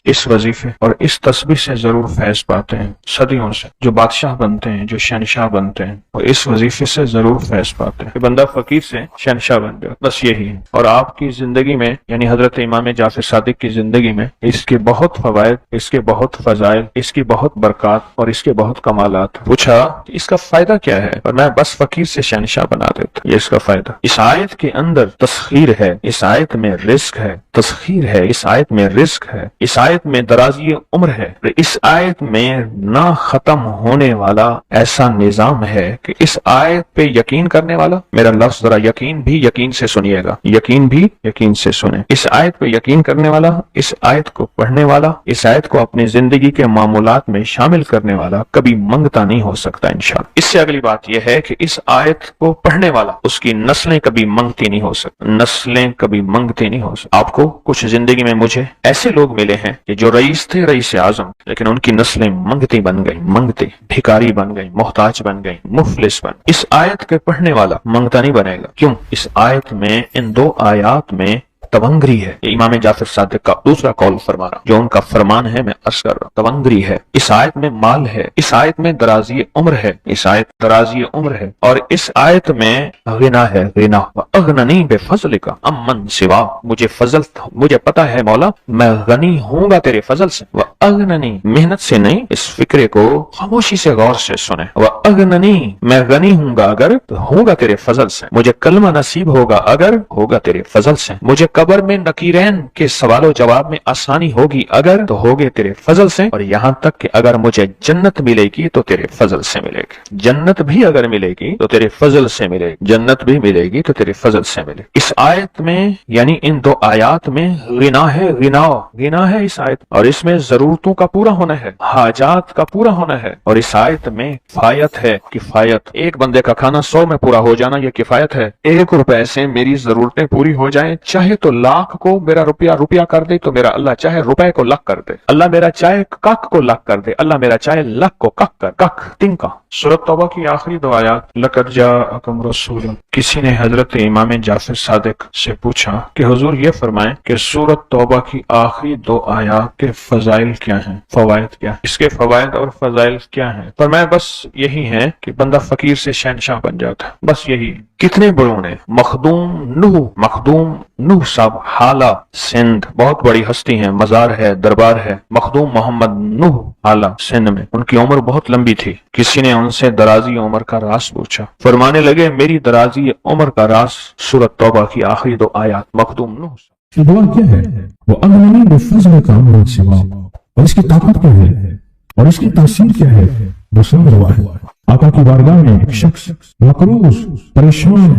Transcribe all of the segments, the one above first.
اس وظیفے اور اس تسبیح سے ضرور فیض پاتے ہیں، صدیوں سے جو بادشاہ بنتے ہیں، جو شہنشاہ بنتے ہیں، اور اس وظیفے سے ضرور فیض پاتے ہیں کہ بندہ فقیر سے شہنشاہ بن جائے، بس یہی ہے۔ اور آپ کی زندگی میں یعنی حضرت امام جعفر صادق کی زندگی میں اس کے بہت فوائد، اس کے بہت فضائل، اس کی بہت برکات اور اس کے بہت کمالات۔ پوچھا کہ اس کا فائدہ کیا ہے؟ اور میں بس فقیر سے شہنشاہ بنا دیتا، یہ اس کا فائدہ۔ اس آیت کے اندر تسخیر ہے، اس آیت میں رزق ہے، تسخیر ہے، اس آیت میں رزق ہے، اس آیت میں درازی عمر ہے، اس آیت میں نہ ختم ہونے والا ایسا نظام ہے کہ اس آیت پہ یقین کرنے والا، میرا لفظ ذرا یقین بھی یقین سے سنیے گا، یقین بھی یقین سے سنیں، اس آیت پہ یقین کرنے والا، اس آیت کو پڑھنے والا، اس آیت کو اپنی زندگی کے معمولات میں شامل کرنے والا کبھی منگتا نہیں ہو سکتا انشاءاللہ۔ اس سے اگلی بات یہ ہے کہ اس آیت کو پڑھنے والا، اس کی نسلیں کبھی منگتی نہیں ہو سکتی، نسلیں کبھی منگتی نہیں ہو سکتی۔ آپ کو کچھ زندگی میں مجھے ایسے لوگ ملے ہیں کہ جو رئیس تھے، رئیس اعظم، لیکن ان کی نسلیں منگتی بن گئی، منگتے، بھکاری بن گئی، محتاج بن گئی، مفلس بن۔ اس آیت کے پڑھنے والا منگتا نہیں بنے گا، کیوں؟ اس آیت میں، ان دو آیات میں تونگری ہے۔ یہ امام جعفر صادق کا دوسرا قول فرما رہا، جو ان کا فرمان ہے میں عرض کر رہا ہوں، تونگری ہے۔ اس آیت میں مال ہے، اس آیت میں درازی عمر ہے، اس آیت درازی عمر ہے، اور اس آیت میں غنا ہے، غنا۔ اغننی بفضلک امن سوا، مجھے فضل، مجھے پتا ہے مولا میں غنی ہوں گا تیرے فضل سے۔ اغننی، محنت سے نہیں، اس فکرے کو خاموشی سے غور سے سنیں۔ اغننی، میں غنی ہوں گا اگر تو ہوگا تیرے فضل سے، مجھے کلمہ نصیب ہوگا اگر ہوگا تیرے فضل سے، مجھے قبر میں نکیرین کے سوال و جواب میں آسانی ہوگی اگر تو ہوگے تیرے فضل سے، اور یہاں تک کہ اگر مجھے جنت ملے گی تو تیرے فضل سے ملے گی، جنت بھی اگر ملے گی تو تیرے فضل سے ملے گی، جنت بھی ملے گی تو تیرے فضل سے ملے گی۔ اس آیت میں یعنی ان دو آیات میں غنا ہے، غنا ہے اس آیت، اور اس میں ضرورتوں کا پورا ہونا ہے، حاجات کا پورا ہونا ہے، اور اس آیت میں کفایت ہے، کفایت۔ ایک بندے کا کھانا 100 میں پورا ہو جانا یہ کفایت ہے۔ 1 روپے سے میری ضرورتیں پوری ہو جائیں، چاہے تو لاکھ کو میرا روپیہ کر دے تو میرا اللہ چاہے روپے کو لاکھ کر دے، اللہ میرا چاہے کک کو لاکھ کر دے، اللہ میرا چاہے لاکھ کو کک کر، کک تنکا۔ سورۃ توبہ کی آخری 2 آیات، لقد جاءکم رسول۔ کسی نے حضرت امام جعفر صادق سے پوچھا کہ حضور یہ فرمائیں کہ سورۃ توبہ کی آخری 2 آیات کے فضائل کیا ہیں، فوائد کیا ہیں، اس کے فوائد اور فضائل کیا ہیں؟ فرمایا بس یہی ہے کہ بندہ فقیر سے شہنشاہ بن جاتا ہے، بس یہی۔ کتنے بڑوں نے، مخدوم نوح صاحب حالہ سندھ، بہت بڑی ہستی ہیں، مزار ہے، دربار ہے، مخدوم محمد نوح حالہ سندھ میں، ان کی عمر بہت لمبی تھی۔ کسی نے ان سے درازی عمر کا راز پوچھا، فرمانے لگے میری درازی عمر کا راز سورۃ توبہ کی آخری 2 آیات۔ مخدوم نوح یہ دعا کیا ہے؟ وہ اغننی بفضلک امن سوا، اور اس کی طاقت کیا ہے اور اس کی تاثیر کیا ہے؟ وہ سمجھ ہوا ہے۔ آقا کی بارگاہ میں ایک شخص مقروض، پریشان،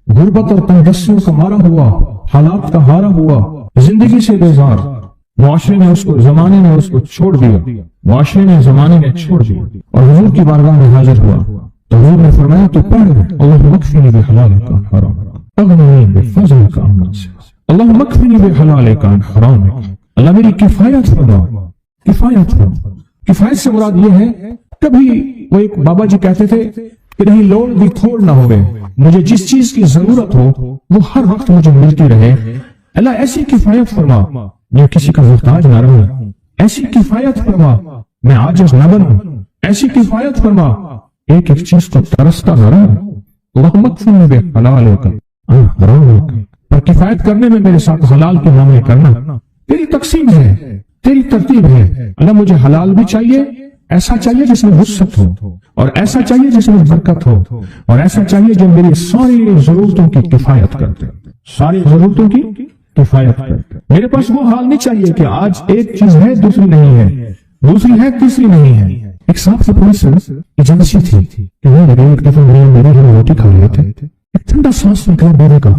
غربت اور تنگدستیوں کا مارا ہوا، حالات کا ہارا ہوا، زندگی سے بیزار، معاشرے نے اس کو، زمانے نے اس کو چھوڑ دیا، معاشرے نے، زمانے نے چھوڑ دیا، اور حضور کی بارگاہ میں حاضر ہوا تو حضور نے فرمایا تو پڑھ اللہم اکفنی بحلالک عن حرامک اغننی بفضلک عمن سواک، اللہم اکفنی بحلالک عن حرامک، اللہ میری کفایت فرما، کفایت فرما۔ کفایت سے مراد یہ ہے، کبھی وہ ایک بابا جی کہتے تھے کہ نہیں لوڑ بھی تھوڑ نہ ہوئے، مجھے جس چیز کی ضرورت ہو وہ ہر وقت مجھے ملتی رہے، اللہ ایسی کفایت فرما میں کسی کا محتاج نہ رہوں، ایسی کفایت فرما میں عاجز نہ بنوں، ایسی کفایت فرما ایک ایک چیز کو ترستا نہ رہوں، اللہم اکفنی بحلالک عن حرامک، پر کفایت کرنے میں میرے ساتھ حلال کے معاملے کرنا تیری تقسیم ہے، تیری ترتیب ہے، اللہ مجھے حلال بھی چاہیے، ایسا چاہیے جس میں وسعت ہو، اور ایسا چاہیے جس میں برکت ہو، اور ایسا چاہیے جو میری ساری ضرورتوں کی کفایت کرتے، ساری ضرورتوں کی کفایت کرتے۔ میرے پاس وہ حال نہیں چاہیے کہ آج ایک چیز ہے دوسری نہیں ہے، دوسری ہے تیسری نہیں ہے۔ ایک صاحب سے پولیس ایجنسی تھی کہ وہ لگے ایک دفعہ میرے ہم روٹی کھا رہے تھے، ایک ٹھنڈا سانس نکلا میرے کا،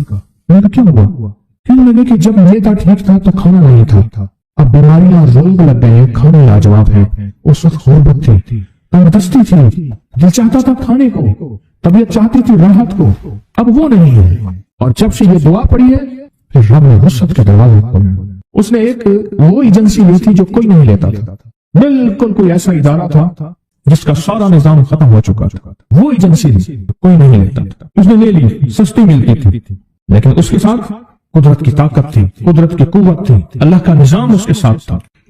میں نے کیوں ہوا؟ کیوں لگے کہ جب میرا ٹھیک تھا تو کھانا نہیں تھا، اب بیماریاں روگ لگ گئے، کھانے لاجواب ہے، اس وقت غربت تھی، تنگدستی تھی، دل چاہتا تھا کھانے کو، طبیعت چاہتی تھی راحت کو، اب وہ نہیں ہے۔ اور جب سے یہ دعا پڑی ہے پھر رب نے وسعت کے دروازے کھولے۔ اس نے ایک وہ ایجنسی لی تھی جو کوئی نہیں لیتا تھا، بالکل کوئی ایسا ادارہ تھا جس کا سارا نظام ختم ہو چکا تھا، وہ ایجنسی کوئی نہیں لیتا تھا، اس نے لے لی، سستی ملتی تھی، لیکن اس کے ساتھ قدرت کی طاقت تھی، قدرت کی قوت تھی، اللہ کا نظام اس کے ساتھ تھا۔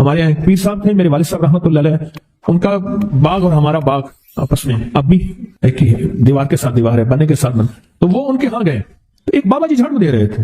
ہمارے یہاں ایک پیر صاحب تھے، میرے والد صاحب رحمۃ اللہ علیہ، ان کا باغ اور ہمارا باغ آپس میں اب بھی ایک ہی دیوار کے ساتھ دیوار ہے، بنے کے ساتھ بن، تو وہ ان کے ہاں گئے تو ایک بابا جی جھاڑو دے رہے تھے،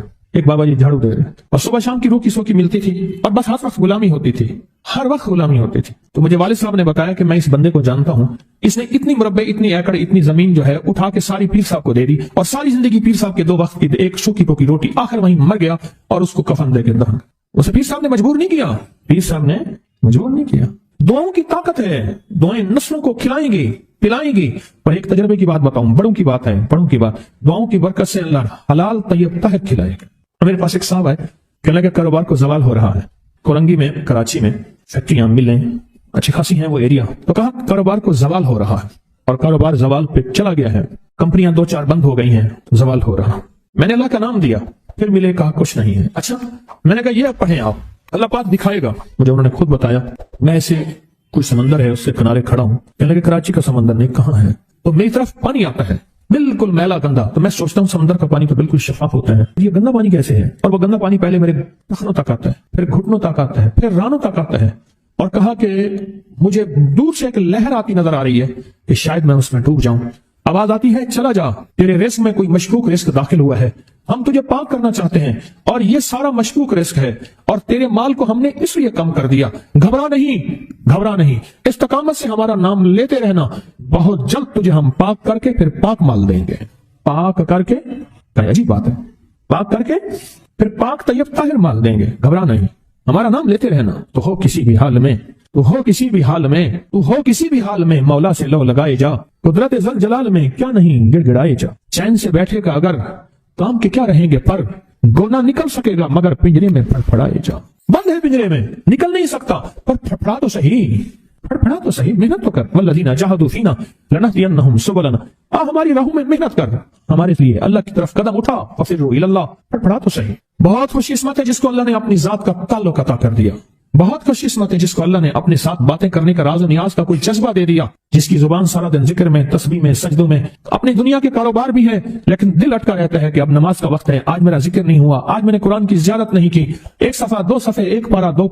اور صبح شام کی روکی سوکی ملتی تھی اور بس ہر وقت غلامی ہوتی تھی، ہر وقت غلامی ہوتی تھی۔ تو مجھے والد صاحب نے بتایا کہ میں اس بندے کو جانتا ہوں، اس نے اتنی مربع، اتنی ایکڑ، اتنی زمین جو ہے اٹھا کے ساری پیر صاحب کو دے دی، اور ساری زندگی پیر صاحب کے 2 وقت کی ایک سوکھی پوکی روٹی، آخر وہیں مر گیا اور اس کو کفن دے کے دفن۔ اسے پیر صاحب نے مجبور نہیں کیا، پیر صاحب نے مجبور نہیں کیا۔ دعاؤں کی طاقت ہے، دعائیں نسلوں کو کھلائیں گی، پلائیں گی۔ اور ایک تجربے کی بات بتاؤں، بڑوں کی بات ہے، بڑوں کی بات، دعاؤں کی برکت سے اللہ حلال طیب طاہر کھلائے گا۔ میرے پاس ایک صاحب ہے، کہنے لگا کاروبار کو زوال ہو رہا ہے، کورنگی میں، کراچی میں فیکٹریاں، ملیں اچھی خاصی ہیں وہ ایریا، تو کہا کاروبار کو زوال ہو رہا ہے، اور کاروبار زوال پہ چلا گیا ہے، کمپنیاں 2-4 بند ہو گئی ہیں، زوال ہو رہا۔ میں نے اللہ کا نام دیا، پھر ملے، کہا کچھ نہیں ہے۔ اچھا، میں نے کہا یہ آپ پڑھیں، آپ اللہ پاک دکھائے گا مجھے۔ انہوں نے خود بتایا، میں ایسے کوئی سمندر ہے اس سے کنارے کھڑا ہوں، کہنے لگے کراچی کا سمندر نہیں، کہاں ہے؟ تو میری طرف پانی آتا ہے بالکل میلا گندا، تو میں سوچتا ہوں سمندر کا پانی تو بالکل شفاف ہوتا ہے، یہ گندا پانی کیسے ہے؟ اور وہ گندا پانی پہلے میرے ٹخنوں تک آتا ہے، پھر گھٹنوں تک آتا ہے، پھر رانوں تک آتا ہے، اور کہا کہ مجھے دور سے ایک لہر آتی نظر آ رہی ہے کہ شاید میں اس میں ڈوب جاؤں۔ آواز آتی ہے چلا جا، تیرے رزق میں کوئی مشکوک رزق داخل ہوا ہے، ہم تجھے پاک کرنا چاہتے ہیں، اور یہ سارا مشکوک رزق ہے، اور تیرے مال کو ہم نے اس لیے کم کر دیا۔ گھبرا نہیں، گھبرا نہیں، استقامت سے ہمارا نام لیتے رہنا، بہت جلد تجھے ہم پاک کر کے پھر پاک مال دیں گے۔ پاک کر کے، عجیب بات ہے، پاک کر کے پھر پاک طیب طاہر مال دیں گے۔ گھبرا نہیں، ہمارا نام لیتے رہنا، تو ہو کسی بھی حال میں، تو ہو کسی بھی حال میں، تو ہو کسی بھی حال میں مولا سے لو لگائے جا، قدرت ذل جلال میں کیا نہیں گڑ گڑائے جا۔ چین سے بیٹھے گا اگر کام کے کیا رہیں گے پر، گونا نکل سکے گا مگر پنجرے میں پھڑپھڑائے جا۔ بند ہے پنجرے میں، نکل نہیں سکتا، پر پھڑپھڑا تو صحیح، پھڑپھڑا تو صحیح، محنت تو کر۔ والذین جاہدوا فینا لنہدینہم سبلنا، ہماری راہوں میں محنت کر، ہمارے لیے اللہ کی طرف قدم اٹھا، ففروا الی اللہ، پھڑپھڑا تو صحیح۔ بہت خوش قسمت ہے جس کو اللہ نے اپنی ذات کا تعلق عطا کر دیا، بہت خوش قسمت ہے جس کو اللہ نے اپنے ساتھ باتیں کرنے کا، راز و نیاز کا کوئی جذبہ دے دیا، جس کی زبان سارا دن ذکر میں، تسبیح میں، سجدوں میں، اپنی دنیا کے کاروبار بھی ہے لیکن دل اٹکا رہتا ہے کہ اب نماز کا وقت ہے، آج میرا ذکر نہیں ہوا، آج میں نے قرآن کی زیارت نہیں کی، 1 صفحہ 2 صفحے، 1 پارہ 2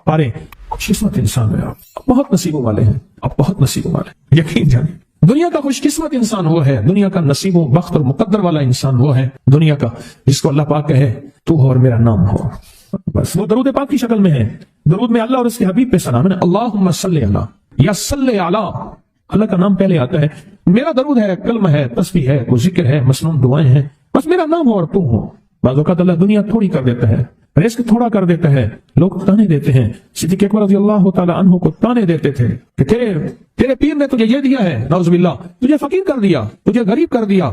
پارے۔ خوش قسمت انسان ہے آپ، بہت نصیبوں والے ہیں آپ، بہت نصیبوں والے، یقین جانیں۔ دنیا کا خوش قسمت انسان وہ ہے، دنیا کا نصیب و بخت اور مقدر والا انسان وہ ہے دنیا کا، جس کو اللہ پاک کہے تو ہو اور میرا نام ہو، بس وہ درود پاک کی شکل میں ہے۔ درود میں اللہ اور اس کے حبیب پہ سلام ہے، اللہم صلی علی یا صلی علی، اللہ کا نام پہلے آتا ہے۔ میرا درود ہے، کلمہ ہے، تسبیح ہے، کوئی ذکر ہے، مسنون دعائیں ہیں، بس میرا نام ہو اور تم ہو۔ بعض اوقات اللہ دنیا تھوڑی کر دیتا ہے، رزق تھوڑا کر دیتا ہے، لوگ تانے دیتے ہیں۔ صدیق اکبر رضی اللہ تعالی عنہ کو تانے دیتے تھے کہ تیرے پیر نے تجھے یہ دیا ہے، نعوذ باللہ، تجھے فقیر کر دیا، تجھے غریب کر دیا،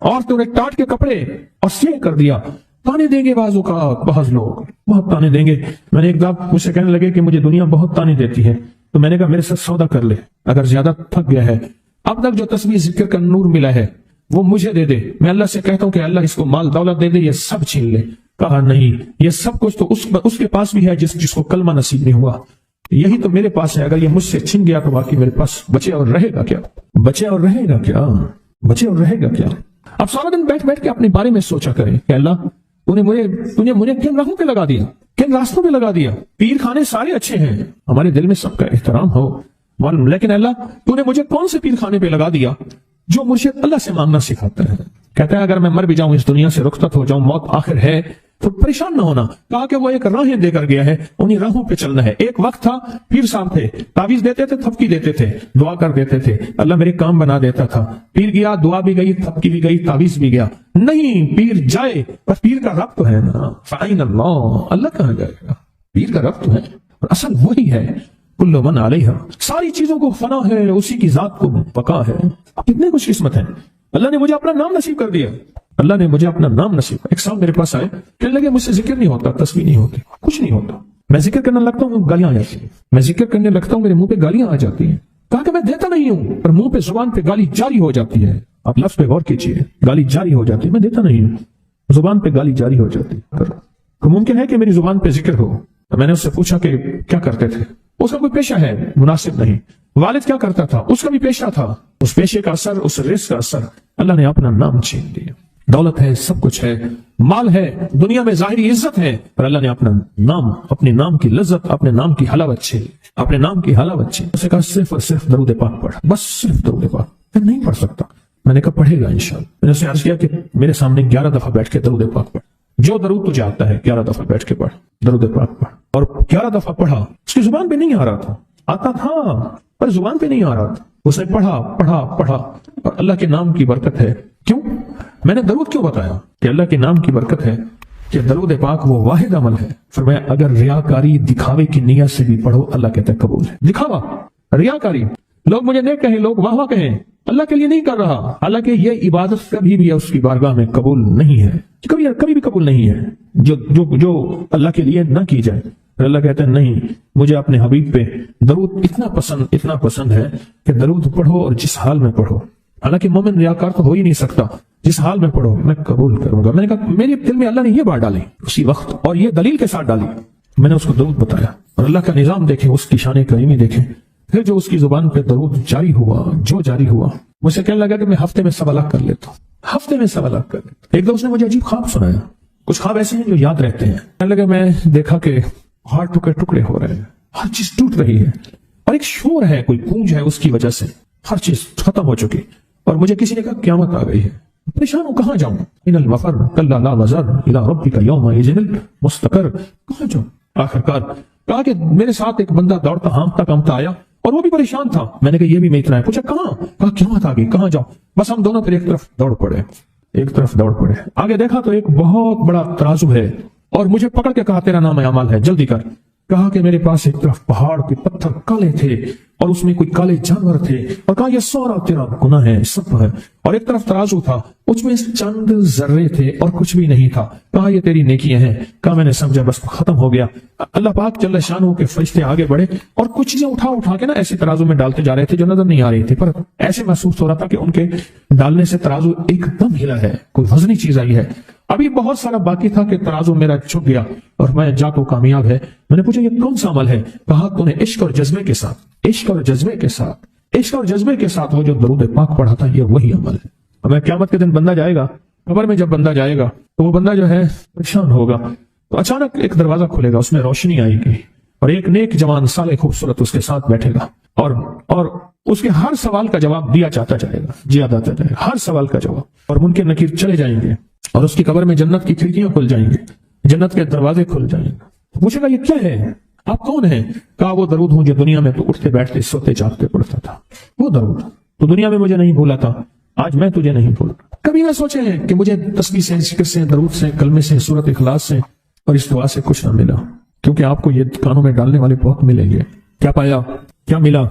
اور تجھے ٹاٹ کے کپڑے اور سیہ کر دیا۔ تانے دیں گے بعض اوقات، بعض لوگ بہت تانے دیں گے۔ میں نے ایک دفعہ مجھ سے کہنے لگے کہ مجھے دنیا بہت تانے دیتی ہے، تو میں نے کہا میرے ساتھ سودا کر لے، اگر زیادہ تھک گیا ہے، اب تک جو تسبیح ذکر کا نور ملا ہے وہ مجھے دے دے، میں اللہ سے کہتا ہوں کہ اللہ اس کو مال دولت دے دے، یہ سب چھین لے۔ کہا نہیں، یہ سب کچھ تو اس کے پاس بھی ہے جس کو کلمہ نصیب نہیں ہوا، یہی تو میرے پاس ہے، اگر یہ مجھ سے چھن گیا تو باقی میرے پاس بچے اور رہے گا کیا؟ بچے اور رہے گا کیا؟ بچے اور رہے گا کیا؟ اب سارا دن بیٹھ بیٹھ کے اپنے بارے میں سوچا کریں کہ اللہ تُنے مجھے کن راہوں پہ لگا دیا، کن راستوں پہ لگا دیا۔ پیر خانے سارے اچھے ہیں، ہمارے دل میں سب کا احترام ہو، لیکن اللہ تو نے مجھے کون سے پیر خانے پہ لگا دیا جو مجھے اللہ سے مانگنا سکھاتا ہے؟ کہتا ہے اگر میں مر بھی جاؤں، اس دنیا سے رخصت ہو جاؤں، موت آخر ہے، تو پریشان نہ ہونا۔ کہا کہ وہ ایک راہیں دے کر گیا ہے، انہی راہوں پہ چلنا ہے۔ ایک وقت تھا پیر صاحب تھے، تعویذ دیتے تھے، تھپکی دیتے تھے، دعا کر دیتے تھے، اللہ میرے کام بنا دیتا تھا۔ پیر گیا، دعا بھی گئی، تھپکی بھی گئی، تعویذ بھی گیا۔ نہیں، پیر جائے بس پیر کا رب تو ہے نا، فَأَيْنَ اللَّهُ، اللہ کہاں جائے گا؟ پیر کا رب تو ہے، اور اصل وہی ہے۔ کل من علیہا، ساری چیزوں کو فنا ہے، اسی کی ذات کو بقا ہے۔ کتنے خوش قسمت ہیں، اللہ نے مجھے اپنا نام نصیب کر دیا، اللہ نے مجھے اپنا نام نصیب۔ ایک صاحب میرے پاس آئے، کہنے لگے مجھ سے ذکر نہیں ہوتا، تسبیح نہیں ہوتی، کچھ نہیں ہوتا، میں ذکر کرنے لگتا ہوں گالیاں آ جاتی ہیں، میں ذکر کرنے لگتا ہوں میرے منہ پہ گالیاں آ جاتی ہیں۔ کہا کہ میں دیتا نہیں ہوں، پر منہ پہ زبان پہ گالی جاری ہو جاتی ہے۔ آپ لفظ پہ غور کیجیے، گالی جاری ہو جاتی ہے، میں دیتا نہیں ہوں، زبان پہ گالی جاری ہو جاتی ہے۔ تو ممکن ہے کہ میری زبان پہ ذکر ہو۔ تو میں نے اس سے پوچھا کہ کیا کرتے تھے؟ اس کا کوئی پیشہ ہے مناسب نہیں۔ والد کیا کرتا تھا؟ اس کا بھی پیشہ تھا، اس پیشے کا اثر، اس رزق کا اثر، اللہ نے اپنا نام چھین لیا۔ دولت ہے، سب کچھ ہے، مال ہے، دنیا میں ظاہری عزت ہے، پر اللہ نے اپنا نام، اپنے نام کی لذت، اپنے نام کی حلاوت چھین لی، اپنے نام کی حلاوت چھین لی۔ اسے کہا صرف اور صرف درود پاک پڑھ، بس صرف درود پاک۔ میں نہیں پڑھ سکتا۔ میں نے کہا پڑھے گا انشاءاللہ۔ میں نے اسے عرض کیا کہ میرے سامنے 11 دفعہ بیٹھ کے درود پاک پڑھ، جو درود تجھے آتا ہے 11 دفعہ بیٹھ کے پڑھ، درود پاک پڑھ۔ اور 11 دفعہ پڑھا، اس کی زبان پہ نہیں آ رہا تھا، آتا تھا پر زبان پہ نہیں آ رہا تھا۔ اس نے پڑھا پڑھا پڑھا، اور اللہ کے نام کی برکت ہے۔ کیوں میں نے درود کیوں بتایا کہ اللہ کے نام کی برکت ہے کہ درود پاک وہ واحد عمل ہے، فرمایا اگر ریاکاری دکھاوے کی نیت سے بھی پڑھو اللہ کہتا ہے قبول ہے۔ دکھاوا، ریاکاری، لوگ مجھے نیک کہیں، لوگ واہ واہ کہیں، اللہ کے لیے نہیں کر رہا، حالانکہ یہ عبادت کبھی بھی اس کی بارگاہ میں قبول نہیں ہے، کبھی بھی قبول نہیں ہے جو اللہ کے لیے نہ کی جائے۔ پھر اللہ کہتا ہے نہیں، مجھے اپنے حبیب پہ درود اتنا پسند ہے کہ درود پڑھو اور جس حال میں پڑھو، حالانکہ مومن ریاکار تو ہو ہی نہیں سکتا، جس حال میں پڑھو میں قبول کروں گا۔ میں نے کہا میرے دل میں اللہ نے یہ بات ڈالی اسی وقت، اور یہ دلیل کے ساتھ ڈالی۔ میں نے اس کو درود بتایا، اور اللہ کا نظام دیکھیں، اس کی شان کریمی دیکھیں۔ پھر جو اس کی زبان پہ درود جاری ہوا، مجھے کہنے لگا کہ میں ہفتے میں 1.25 لاکھ کر لیتا ہوں، ہفتے میں 1.25 لاکھ کر لیتا ہوں۔ ایک دو اس نے مجھے عجیب خواب سنایا، کچھ خواب ایسے ہیں جو یاد رہتے ہیں۔ کہنے لگا میں دیکھا کہ ہاتھ ٹکڑے ہو رہے ہیں، ہر چیز ٹوٹ رہی ہے، اور ایک شور ہے، کوئی گونج ہے، اس کی وجہ سے ہر چیز ختم ہو چکی۔ اور مجھے کسی نے کہا قیامت آ گئی ہے، پریشان ہوں، کہاں جاؤں؟ ان المفر کلا لا وزر الى ربک یومئذ المستقر، کہاں جاؤں؟ آخرکار کہا کہ میرے ساتھ ایک بندہ دوڑتا ہانپتا کامتا آیا، اور وہ بھی پریشان تھا۔ میں نے کہا یہ بھی میں اتنا ہے، پوچھا کہاں؟ کہا قیامت آ گئی، کہاں جاؤں؟ بس ہم دونوں پھر ایک طرف دوڑ پڑے۔ آگے دیکھا تو ایک بہت بڑا ترازو ہے، اور مجھے پکڑ کے کہا تیرا نام اعمال ہے، جلدی کر۔ کہا کہ میرے پاس ایک طرف پہاڑ کے پتھر کالے تھے، اور اس میں کوئی کالے جانور تھے، اور کہا یہ سارا تیرا گناہ ہے، سب ہے۔ اور ایک طرف ترازو تھا، اس میں چند ذرے تھے اور کچھ بھی نہیں تھا۔ کہا یہ تیری نیکیاں ہیں۔ کہا میں نے سمجھا بس ختم ہو گیا۔ اللہ پاک جل شانہ کے فرشتے آگے بڑھے، اور کچھ چیزیں اٹھا کے نا ایسے ترازو میں ڈالتے جا رہے تھے جو نظر نہیں آ رہی تھی، پر ایسے محسوس ہو رہا تھا کہ ان کے ڈالنے سے ترازو ایک دم ہلا ہے، کوئی وزنی چیز آئی ہے۔ ابھی بہت سارا باقی تھا کہ ترازو میرا چھپ گیا، اور میں جا تو کامیاب ہے۔ میں نے پوچھا یہ کون سا عمل ہے؟ کہا تو نے عشق اور جذبے کے ساتھ وہ جو درود پاک پڑھا تھا، یہ وہی عمل ہے۔ ہمیں قیامت کے دن بندہ جائے گا، قبر میں جب بندہ جائے گا تو وہ بندہ جو ہے پریشان ہوگا، تو اچانک ایک دروازہ کھلے گا، اس میں روشنی آئے گی، اور ایک نیک جوان صالح خوبصورت اس کے ساتھ بیٹھے گا، اور اس کے ہر سوال کا جواب دیا جاتا جائے گا، ہر سوال کا جواب، اور منکر نکیر چلے جائیں گے، اور اس کی قبر میں جنت کی کھڑکیاں کھل جائیں گے، جنت کے دروازے کھل جائیں گے۔ پوچھے گا یہ کیا ہے؟ آپ کون ہیں؟ کہا وہ درود ہوں جو دنیا میں تو اٹھتے بیٹھتے سوتے جاگتے پڑھتا تھا، وہ درود تو دنیا میں مجھے نہیں بھولا تھا، آج میں تجھے نہیں بھولا۔ کبھی نہ سوچے ہیں کہ مجھے تسبیح سے، ذکر سے، درود سے، کلمے سے، سورت اخلاص سے اور اس دعا سے کچھ نہ ملا، کیونکہ آپ کو یہ کانوں میں ڈالنے والے بہت ملیں گے۔ کیا پایا؟ کیا ملا؟